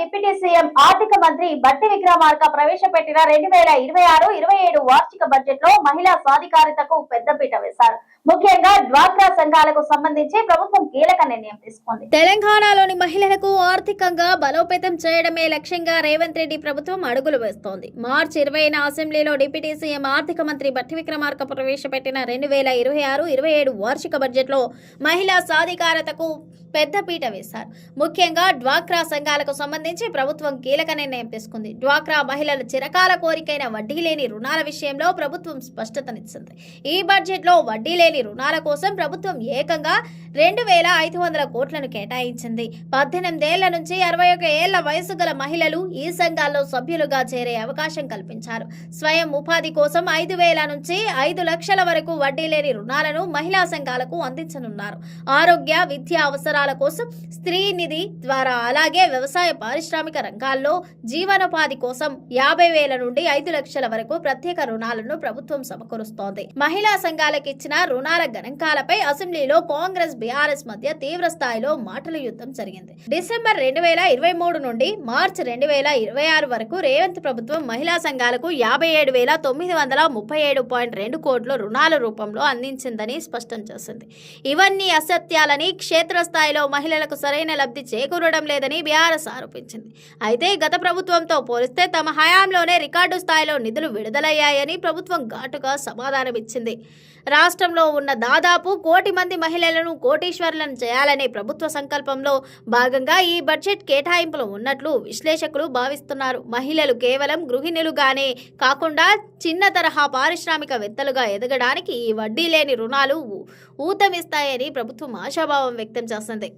Deputy CM ఆర్థిక మంత్రి బట్టి విక్రమార్క ప్రవేశపెట్టిన 2026-27 వార్షిక బడ్జెట్ లో మహిళా సాధికారితకు పెద్దపీట వేశారు. ముఖ్యంగా డ్వాక్రా సంఘాలకు సంబంధించి ప్రభుత్వం కీలక నిర్ణయం తీసుకుంది. తెలంగాణలోని మహిళలకు ఆర్థికంగా బలోపేతం చేయడమే లక్ష్యంగా రేవంత్ రెడ్డి ప్రభుత్వం అడుగులు వేస్తోంది. మార్చి 20న అసెంబ్లీలో డిప్యూటీ సీఎం ఆర్థిక మంత్రి బట్టి విక్రమార్క ప్రవేశపెట్టిన 2026-27 వార్షిక బడ్జెట్ లో మహిళా సాధికారతకు పెద్దపీట వేశారు. ముఖ్యంగా డ్వాక్రా సంఘాలకు సంబంధించి ప్రభుత్వం కీలక నిర్ణయం తీసుకుంది. డ్వాక్రా మహిళల చిరకాల కోరికైన వడ్డీ లేని రుణాల విషయంలో ప్రభుత్వం స్పష్టతనిచ్చింది. ఈ బడ్జెట్ లో వడ్డీ లేని రుణాల కోసం ప్రభుత్వం ఏకంగా 2,500 కోట్లను కేటాయించింది. 18 ఏళ్ల నుంచి 61 ఏళ్ల వయసు గల మహిళలు ఈ సంఘాల్లో సభ్యులుగా చేరే అవకాశం కల్పించారు. స్వయం ఉపాధి కోసం 5,000 నుంచి 5 లక్షల వరకు వడ్డీ లేని రుణాలను మహిళా సంఘాలకు అందించనున్నారు. ఆరోగ్య, విద్యా అవసరాల కోసం స్త్రీ నిధి ద్వారా, అలాగే వ్యవసాయ, పారిశ్రామిక రంగాల్లో జీవనోపాధి కోసం 50,000 నుండి 5 లక్షల వరకు ప్రత్యేక రుణాలను ప్రభుత్వం సమకూరుస్తోంది. మహిళా సంఘాలకు ఇచ్చిన రుణాల గణాంకాలపై అసెంబ్లీలో కాంగ్రెస్, బీఆర్ఎస్ మధ్య తీవ్ర స్థాయిలో మాటల యుద్ధం జరిగింది. డిసెంబర్ 2023 నుండి మార్చి 2026 వరకు రేవంత్ ప్రభుత్వం మహిళా సంఘాలకు 57,937.2 కోట్ల రుణాల రూపంలో అందించిందని స్పష్టం చేసింది. ఇవన్నీ అసత్యాలని, క్షేత్రస్థాయిలో మహిళలకు సరైన లబ్ధి చేకూరడం లేదని బీఆర్ఎస్ ఆరోపించింది. అయితే గత ప్రభుత్వంతో పోలిస్తే తమ హయాంలోనే రికార్డు స్థాయిలో నిధులు విడుదలయ్యాయని ప్రభుత్వం ఘాటుగా సమాధానమిచ్చింది. రాష్ట్రంలో ఉన్న దాదాపు 1 కోటి మంది మహిళలను కోటీశ్వరులను చేయాలనే ప్రభుత్వ సంకల్పంలో భాగంగా ఈ బడ్జెట్ కేటాయింపులు ఉన్నట్లు విశ్లేషకులు భావిస్తున్నారు. మహిళలు కేవలం గృహిణులుగానే కాకుండా చిన్న తరహా పారిశ్రామికవేత్తలుగా ఎదగడానికి ఈ వడ్డీ లేని రుణాలు ఊతమిస్తాయని ప్రభుత్వం ఆశాభావం వ్యక్తం చేస్తుంది.